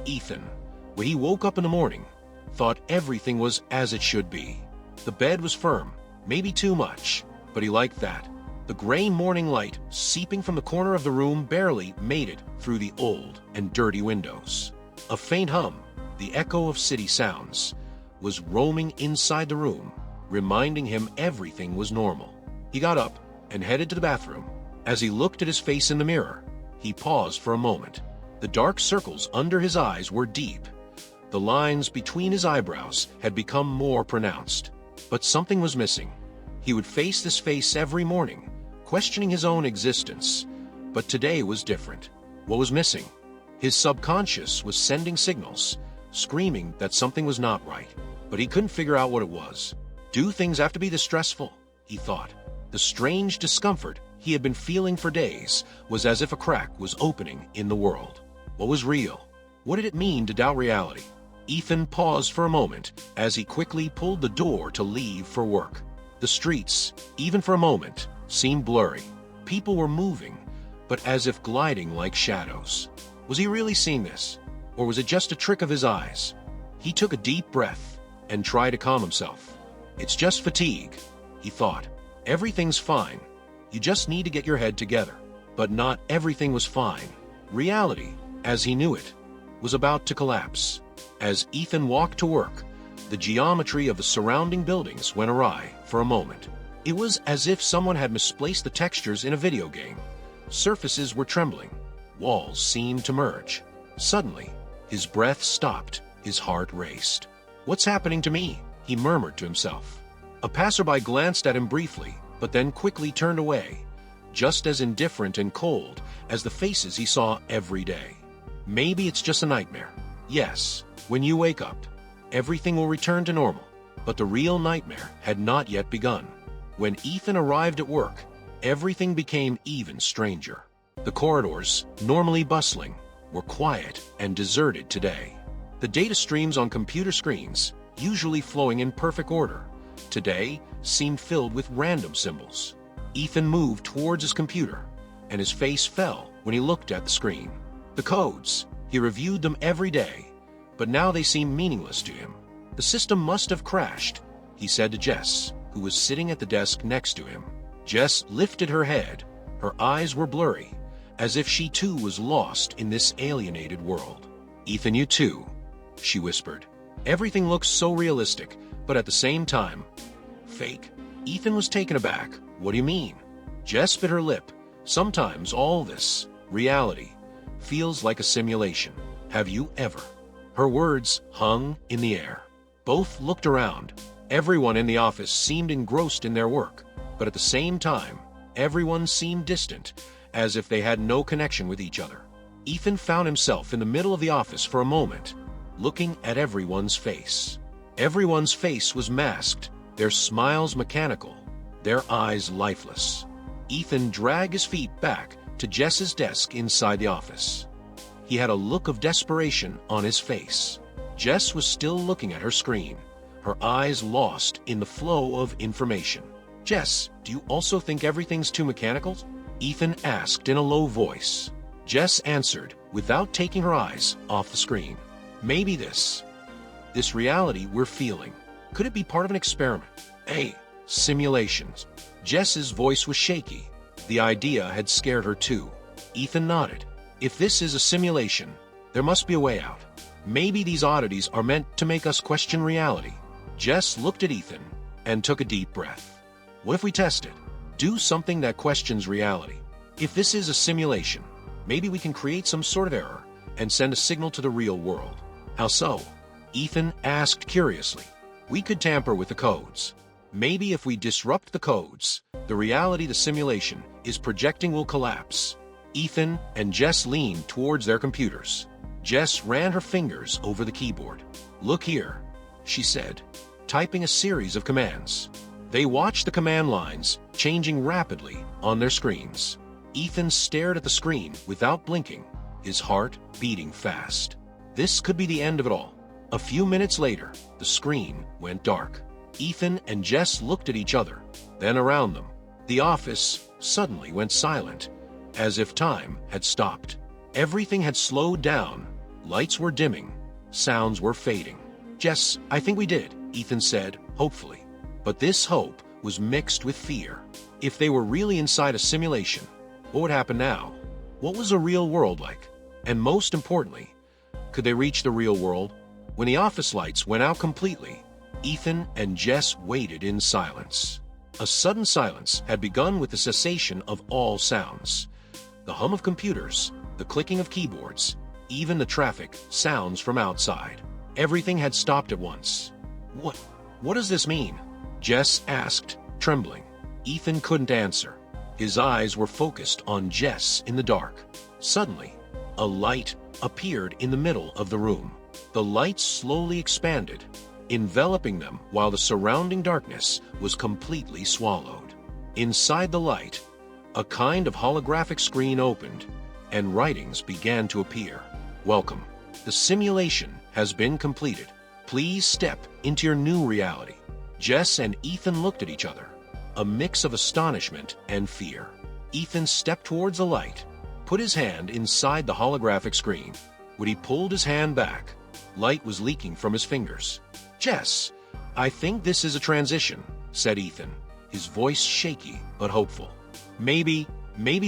Ethan, when he woke up in the morning, thought everything was as it should be. The bed was firm, maybe too much, but he liked that. The gray morning light seeping from the corner of the room barely made it through the old and dirty windows. A faint hum, the echo of city sounds, was roaming inside the room, reminding him everything was normal. He got up and headed to the bathroom. As he looked at his face in the mirror, he paused for a moment. The dark circles under his eyes were deep. The lines between his eyebrows had become more pronounced. But something was missing. He would face this face every morning, questioning his own existence. But today was different. What was missing? His subconscious was sending signals, screaming that something was not right. But he couldn't figure out what it was. Do things have to be this stressful? He thought. The strange discomfort he had been feeling for days was as if a crack was opening in the world. What was real? What did it mean to doubt reality? Ethan paused for a moment as he quickly pulled the door to leave for work. The streets, even for a moment, seemed blurry. People were moving, but as if gliding like shadows. Was he really seeing this? Or was it just a trick of his eyes? He took a deep breath and tried to calm himself. It's just fatigue, he thought. Everything's fine. You just need to get your head together. But not everything was fine. Reality, as he knew it, was about to collapse. As Ethan walked to work, the geometry of the surrounding buildings went awry for a moment. It was as if someone had misplaced the textures in a video game. Surfaces were trembling. Walls seemed to merge. Suddenly, his breath stopped. His heart raced. "What's happening to me?" he murmured to himself. A passerby glanced at him briefly, but then quickly turned away, just as indifferent and cold as the faces he saw every day. Maybe it's just a nightmare. Yes, when you wake up, everything will return to normal. But the real nightmare had not yet begun. When Ethan arrived at work, everything became even stranger. The corridors, normally bustling, were quiet and deserted today. The data streams on computer screens, usually flowing in perfect order, today seemed filled with random symbols. Ethan moved towards his computer, and his face fell when he looked at the screen. The codes, he reviewed them every day, but now they seemed meaningless to him. The system must have crashed, he said to Jess, who was sitting at the desk next to him. Jess lifted her head. Her eyes were blurry, as if she too was lost in this alienated world. "Ethan, you too," she whispered. "Everything looks so realistic, but at the same time, fake." Ethan was taken aback. "What do you mean?" Jess bit her lip. "Sometimes all this, reality, feels like a simulation. Have you ever?" Her words hung in the air. Both looked around. Everyone in the office seemed engrossed in their work, but at the same time, everyone seemed distant, as if they had no connection with each other. Ethan found himself in the middle of the office for a moment, looking at everyone's face. Everyone's face was masked, their smiles mechanical, their eyes lifeless. Ethan dragged his feet back to Jess's desk inside the office. He had a look of desperation on his face. Jess was still looking at her screen, her eyes lost in the flow of information. "Jess, do you also think everything's too mechanical?" Ethan asked in a low voice. Jess answered without taking her eyes off the screen. "Maybe this reality we're feeling, could it be part of an experiment? Simulations." Jess's voice was shaky. The idea had scared her too. Ethan nodded. "If this is a simulation, there must be a way out. Maybe these oddities are meant to make us question reality." Jess looked at Ethan and took a deep breath. "What if we test it? Do something that questions reality. If this is a simulation, maybe we can create some sort of error and send a signal to the real world." "How so?" Ethan asked curiously. "We could tamper with the codes. Maybe if we disrupt the codes, the reality the simulation is projecting will collapse." Ethan and Jess leaned towards their computers. Jess ran her fingers over the keyboard. "Look here," she said, typing a series of commands. They watched the command lines changing rapidly on their screens. Ethan stared at the screen without blinking, his heart beating fast. This could be the end of it all. A few minutes later, the screen went dark. Ethan and Jess looked at each other, then around them. The office suddenly went silent, as if time had stopped. Everything had slowed down, Lights were dimming. Sounds were fading. "Jess, I think we did," Ethan said, hopefully. But this hope was mixed with fear. If they were really inside a simulation, what would happen now? What was a real world like? And most importantly, could they reach the real world? When the office lights went out completely, Ethan and Jess waited in silence. A sudden silence had begun with the cessation of all sounds. The hum of computers, the clicking of keyboards, even the traffic sounds from outside. Everything had stopped at once. What does this mean?" Jess asked, trembling. Ethan couldn't answer. His eyes were focused on Jess in the dark. Suddenly, a light appeared in the middle of the room. The light slowly expanded, enveloping them while the surrounding darkness was completely swallowed. Inside the light, a kind of holographic screen opened, and writings began to appear. "Welcome. The simulation has been completed. Please step into your new reality." Jess and Ethan looked at each other, a mix of astonishment and fear. Ethan stepped towards the light, put his hand inside the holographic screen. When he pulled his hand back, light was leaking from his fingers. "Jess, I think this is a transition," said Ethan, his voice shaky but hopeful. Maybe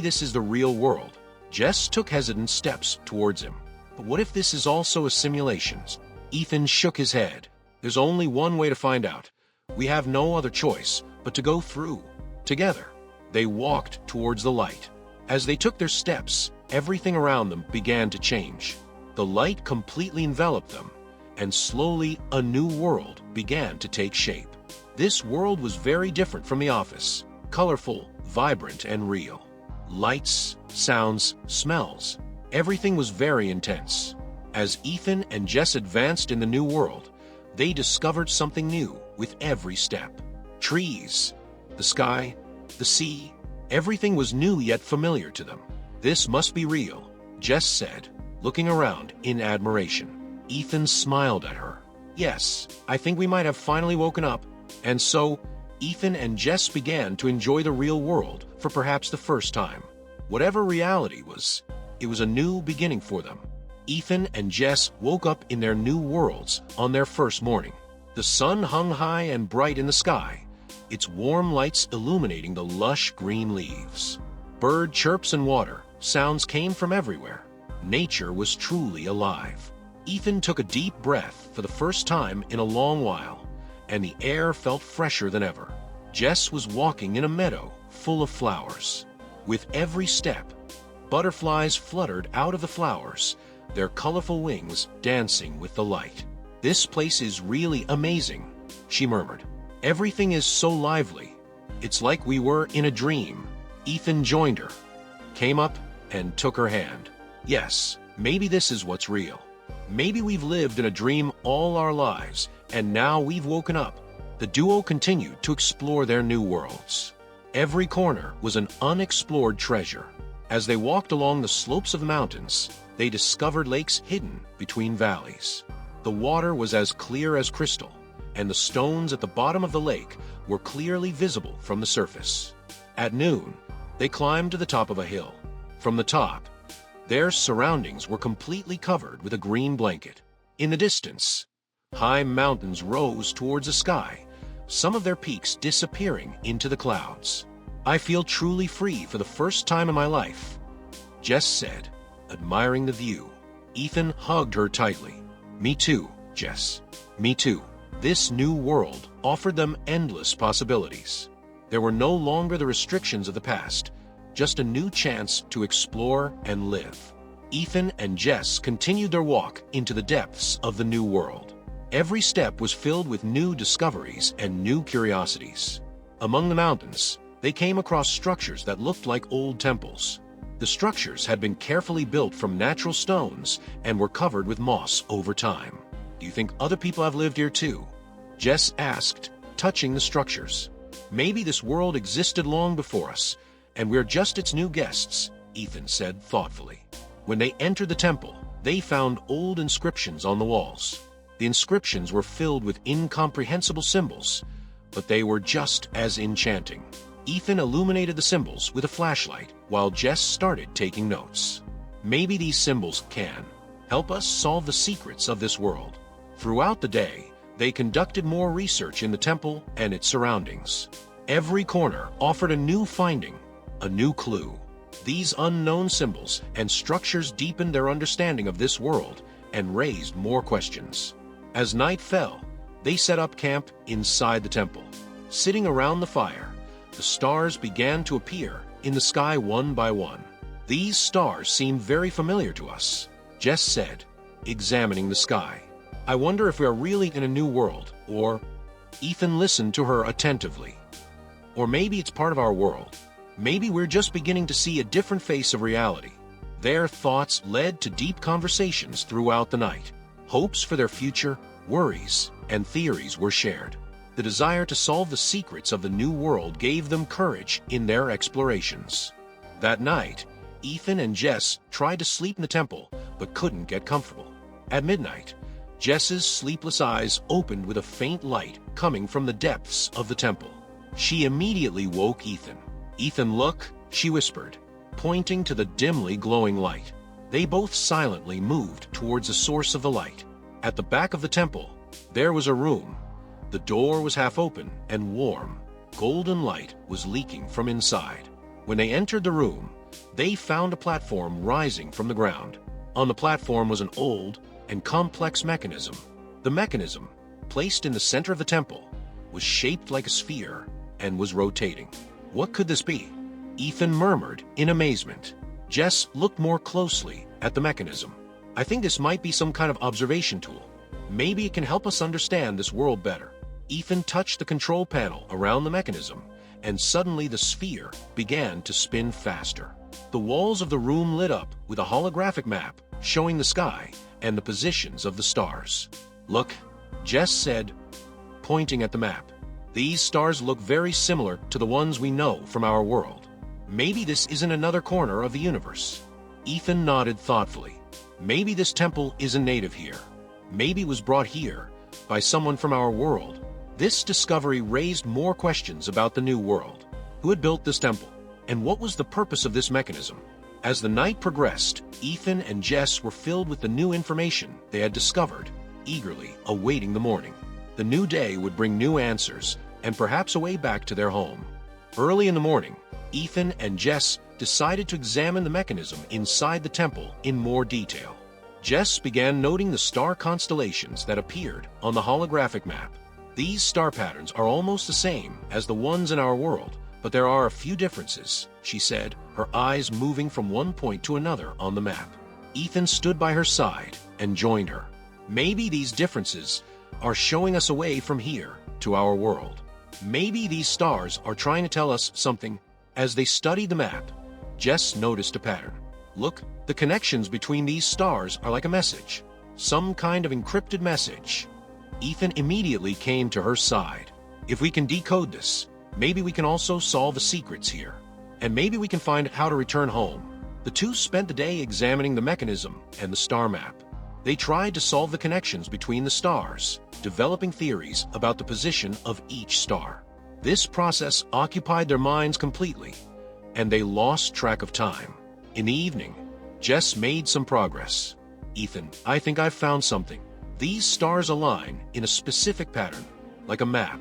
this is the real world." Jess took hesitant steps towards him. "But what if this is also a simulation?" Ethan shook his head. "There's only one way to find out. We have no other choice but to go through, together." They walked towards the light. As they took their steps, everything around them began to change. The light completely enveloped them, and slowly a new world began to take shape. This world was very different from the office, colorful, vibrant, and real. Lights, sounds, smells. Everything was very intense. As Ethan and Jess advanced in the new world, they discovered something new with every step. Trees, the sky, the sea, everything was new yet familiar to them. "This must be real," Jess said, looking around in admiration. Ethan smiled at her. "Yes, I think we might have finally woken up." And so, Ethan and Jess began to enjoy the real world for perhaps the first time. Whatever reality was, it was a new beginning for them. Ethan and Jess woke up in their new worlds on their first morning. The sun hung high and bright in the sky, its warm lights illuminating the lush green leaves. Bird chirps and water sounds came from everywhere. Nature was truly alive. Ethan took a deep breath for the first time in a long while, and the air felt fresher than ever. Jess was walking in a meadow full of flowers. With every step, butterflies fluttered out of the flowers, their colorful wings dancing with the light. "This place is really amazing," she murmured. "Everything is so lively. It's like we were in a dream." Ethan joined her, came up, and took her hand. "Yes, maybe this is what's real. Maybe we've lived in a dream all our lives, and now we've woken up." The duo continued to explore their new worlds. Every corner was an unexplored treasure. As they walked along the slopes of the mountains, they discovered lakes hidden between valleys. The water was as clear as crystal, and the stones at the bottom of the lake were clearly visible from the surface. At noon, they climbed to the top of a hill. From the top, their surroundings were completely covered with a green blanket. In the distance, high mountains rose towards the sky, some of their peaks disappearing into the clouds. "I feel truly free for the first time in my life," Jess said, admiring the view. Ethan hugged her tightly. "Me too, Jess. Me too." This new world offered them endless possibilities. There were no longer the restrictions of the past, just a new chance to explore and live. Ethan and Jess continued their walk into the depths of the new world. Every step was filled with new discoveries and new curiosities. Among the mountains, they came across structures that looked like old temples. The structures had been carefully built from natural stones and were covered with moss over time. "Do you think other people have lived here too?" Jess asked, touching the structures. "Maybe this world existed long before us, and we're just its new guests," Ethan said thoughtfully. When they entered the temple, they found old inscriptions on the walls. The inscriptions were filled with incomprehensible symbols, but they were just as enchanting. Ethan illuminated the symbols with a flashlight while Jess started taking notes. "Maybe these symbols can," help us solve the secrets of this world. Throughout the day, they conducted more research in the temple and its surroundings. Every corner offered a new finding, a new clue. These unknown symbols and structures deepened their understanding of this world and raised more questions. As night fell, they set up camp inside the temple. Sitting around the fire, the stars began to appear in the sky one by one. These stars seem very familiar to us, Jess said, examining the sky. I wonder if we are really in a new world, or... Ethan listened to her attentively. Or maybe it's part of our world. Maybe we're just beginning to see a different face of reality. Their thoughts led to deep conversations throughout the night. Hopes for their future, worries, and theories were shared. The desire to solve the secrets of the new world gave them courage in their explorations. That night, Ethan and Jess tried to sleep in the temple, but couldn't get comfortable. At midnight, Jess's sleepless eyes opened with a faint light coming from the depths of the temple. She immediately woke Ethan. "Ethan, look," she whispered, pointing to the dimly glowing light. They both silently moved towards the source of the light. At the back of the temple, there was a room. The door was half open and warm. Golden light was leaking from inside. When they entered the room, they found a platform rising from the ground. On the platform was an old and complex mechanism. The mechanism, placed in the center of the temple, was shaped like a sphere and was rotating. What could this be? Ethan murmured in amazement. Jess looked more closely at the mechanism. "I think this might be some kind of observation tool. Maybe it can help us understand this world better." Ethan touched the control panel around the mechanism, and suddenly the sphere began to spin faster. The walls of the room lit up with a holographic map showing the sky and the positions of the stars. "Look," Jess said, pointing at the map. "These stars look very similar to the ones we know from our world. Maybe this isn't another corner of the universe." Ethan nodded thoughtfully. "Maybe this temple isn't native here. Maybe it was brought here by someone from our world." This discovery raised more questions about the new world. Who had built this temple? And what was the purpose of this mechanism? As the night progressed, Ethan and Jess were filled with the new information they had discovered, eagerly awaiting the morning. The new day would bring new answers and perhaps a way back to their home. Early in the morning, Ethan and Jess decided to examine the mechanism inside the temple in more detail. Jess began noting the star constellations that appeared on the holographic map. These star patterns are almost the same as the ones in our world, but there are a few differences, she said, her eyes moving from one point to another on the map. Ethan stood by her side and joined her. "Maybe these differences are showing us a way from here to our world. Maybe these stars are trying to tell us something." As they studied the map, Jess noticed a pattern. "Look, the connections between these stars are like a message, some kind of encrypted message." Ethan immediately came to her side. "If we can decode this, maybe we can also solve the secrets here. And maybe we can find how to return home." The two spent the day examining the mechanism and the star map. They tried to solve the connections between the stars, developing theories about the position of each star. This process occupied their minds completely, and they lost track of time. In the evening, Jess made some progress. "Ethan, I think I've found something. These stars align in a specific pattern, like a map.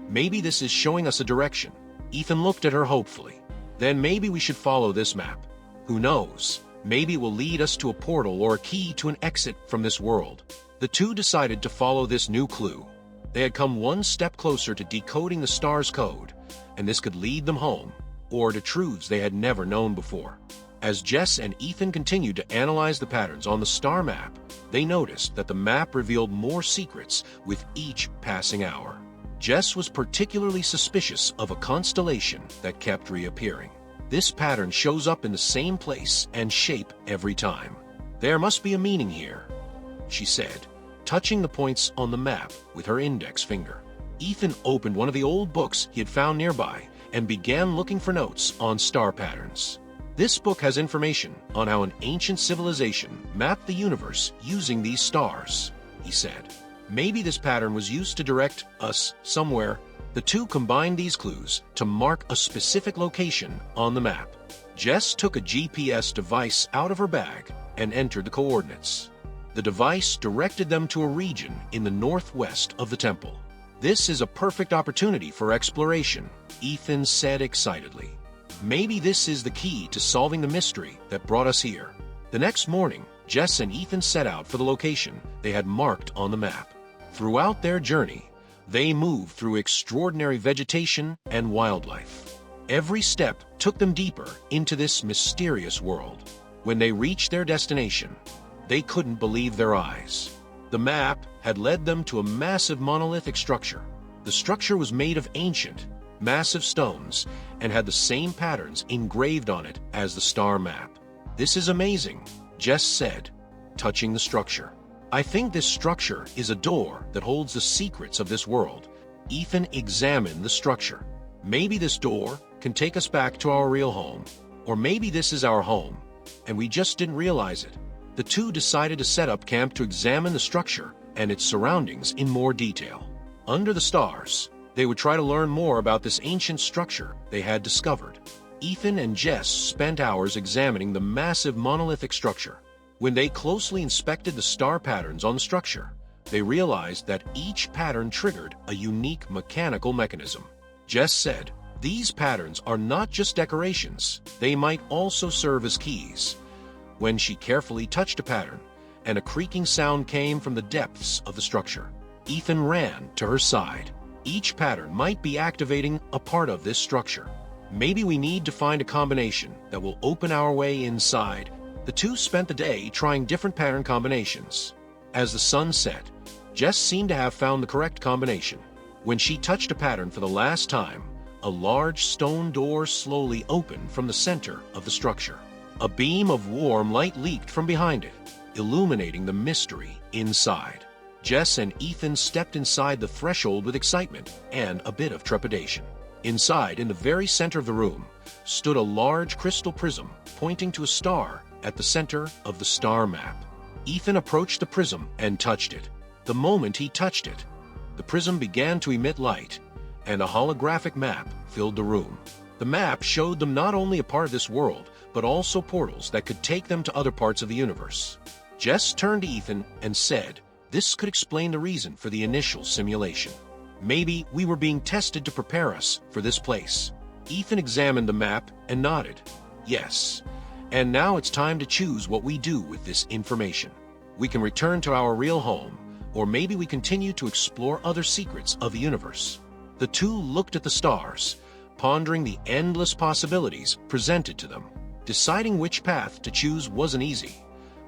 Maybe this is showing us a direction." Ethan looked at her hopefully. "Then maybe we should follow this map. Who knows? Maybe it will lead us to a portal or a key to an exit from this world." The two decided to follow this new clue. They had come one step closer to decoding the star's code, and this could lead them home, or to truths they had never known before. As Jess and Ethan continued to analyze the patterns on the star map, they noticed that the map revealed more secrets with each passing hour. Jess was particularly suspicious of a constellation that kept reappearing. This pattern shows up in the same place and shape every time. "There must be a meaning here," she said, touching the points on the map with her index finger. Ethan opened one of the old books he had found nearby and began looking for notes on star patterns. This book has information on how an ancient civilization mapped the universe using these stars, he said. "Maybe this pattern was used to direct us somewhere." The two combined these clues to mark a specific location on the map. Jess took a GPS device out of her bag and entered the coordinates. The device directed them to a region in the northwest of the temple. "This is a perfect opportunity for exploration," Ethan said excitedly. "Maybe this is the key to solving the mystery that brought us here." The next morning, Jess and Ethan set out for the location they had marked on the map. Throughout their journey, they moved through extraordinary vegetation and wildlife. Every step took them deeper into this mysterious world. When they reached their destination, they couldn't believe their eyes. The map had led them to a massive monolithic structure. The structure was made of ancient, massive stones and had the same patterns engraved on it as the star map. "This is amazing," Jess said, touching the structure. "I think this structure is a door that holds the secrets of this world." Ethan examined the structure. "Maybe this door can take us back to our real home. Or maybe this is our home, and we just didn't realize it." The two decided to set up camp to examine the structure and its surroundings in more detail. Under the stars, they would try to learn more about this ancient structure they had discovered. Ethan and Jess spent hours examining the massive monolithic structure. When they closely inspected the star patterns on the structure, they realized that each pattern triggered a unique mechanical mechanism. Jess said, "These patterns are not just decorations, they might also serve as keys." When she carefully touched a pattern, and a creaking sound came from the depths of the structure, Ethan ran to her side. Each pattern might be activating a part of this structure. "Maybe we need to find a combination that will open our way inside." The two spent the day trying different pattern combinations. As the sun set, Jess seemed to have found the correct combination. When she touched a pattern for the last time, a large stone door slowly opened from the center of the structure. A beam of warm light leaked from behind it, illuminating the mystery inside. Jess and Ethan stepped inside the threshold with excitement and a bit of trepidation. Inside, in the very center of the room, stood a large crystal prism pointing to a star at the center of the star map. Ethan approached the prism and touched it. The moment he touched it, the prism began to emit light, and a holographic map filled the room. The map showed them not only a part of this world, but also portals that could take them to other parts of the universe. Jess turned to Ethan and said, "This could explain the reason for the initial simulation. Maybe we were being tested to prepare us for this place." Ethan examined the map and nodded. "Yes, and now it's time to choose what we do with this information. We can return to our real home, or maybe we continue to explore other secrets of the universe." The two looked at the stars, pondering the endless possibilities presented to them. Deciding which path to choose wasn't easy,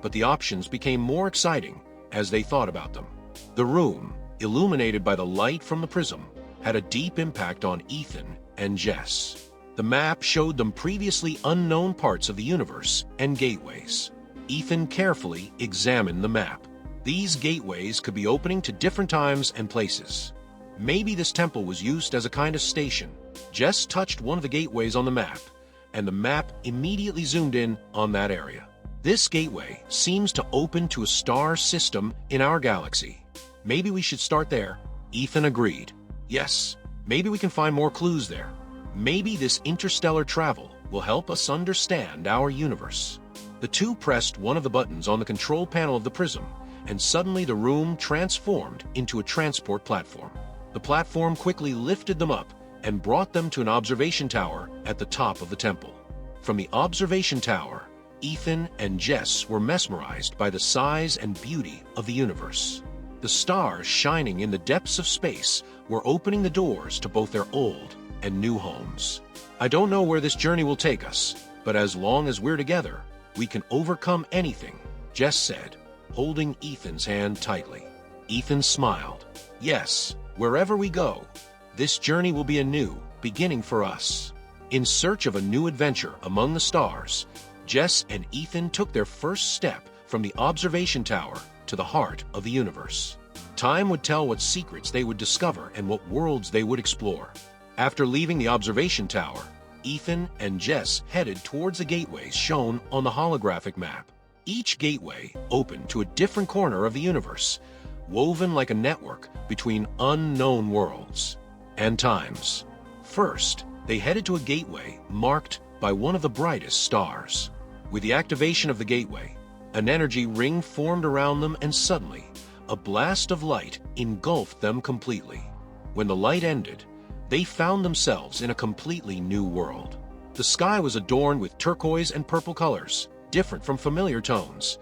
but the options became more exciting as they thought about them. The room, illuminated by the light from the prism, had a deep impact on Ethan and Jess. The map showed them previously unknown parts of the universe and gateways. Ethan carefully examined the map. These gateways could be opening to different times and places. Maybe this temple was used as a kind of station. Jess touched one of the gateways on the map, and the map immediately zoomed in on that area. "This gateway seems to open to a star system in our galaxy. Maybe we should start there." Ethan agreed. "Yes, maybe we can find more clues there. Maybe this interstellar travel will help us understand our universe." The two pressed one of the buttons on the control panel of the prism, and suddenly the room transformed into a transport platform. The platform quickly lifted them up and brought them to an observation tower at the top of the temple. From the observation tower, Ethan and Jess were mesmerized by the size and beauty of the universe. The stars shining in the depths of space were opening the doors to both their old and new homes. "I don't know where this journey will take us, but as long as we're together, we can overcome anything," Jess said, holding Ethan's hand tightly. Ethan smiled. "Yes, wherever we go, this journey will be a new beginning for us." In search of a new adventure among the stars, Jess and Ethan took their first step from the observation tower to the heart of the universe. Time would tell what secrets they would discover and what worlds they would explore. After leaving the observation tower, Ethan and Jess headed towards the gateways shown on the holographic map. Each gateway opened to a different corner of the universe, woven like a network between unknown worlds and times. First, they headed to a gateway marked by one of the brightest stars. With the activation of the gateway, An energy ring formed around them, and suddenly, a blast of light engulfed them completely. When the light ended, they found themselves in a completely new world. The sky was adorned with turquoise and purple colors, different from familiar tones.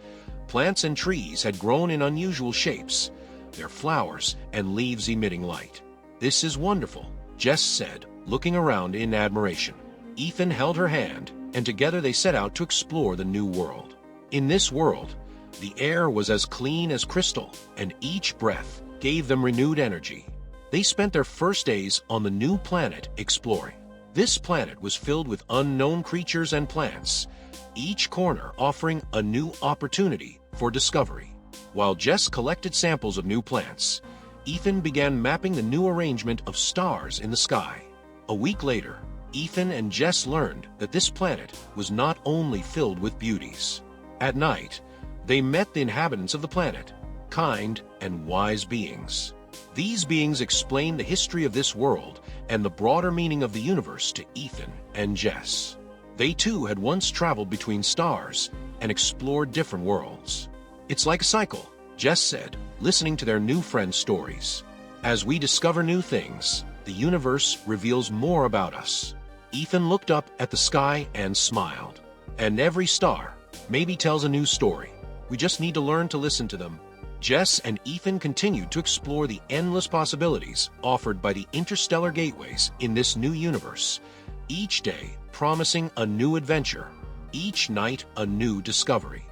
Plants and trees had grown in unusual shapes, their flowers and leaves emitting light. "This is wonderful," Jess said, looking around in admiration. Ethan held her hand, and together they set out to explore the new world. In this world, the air was as clean as crystal, and each breath gave them renewed energy. They spent their first days on the new planet exploring. This planet was filled with unknown creatures and plants, each corner offering a new opportunity for discovery. While Jess collected samples of new plants, Ethan began mapping the new arrangement of stars in the sky. A week later, Ethan and Jess learned that this planet was not only filled with beauties. At night, they met the inhabitants of the planet, kind and wise beings. These beings explained the history of this world and the broader meaning of the universe to Ethan and Jess. They too had once traveled between stars and explored different worlds. "It's like a cycle," Jess said, listening to their new friends' stories. "As we discover new things, the universe reveals more about us." Ethan looked up at the sky and smiled. "And every star maybe tells a new story. We just need to learn to listen to them." Jess and Ethan continued to explore the endless possibilities offered by the interstellar gateways in this new universe, each day promising a new adventure, each night a new discovery.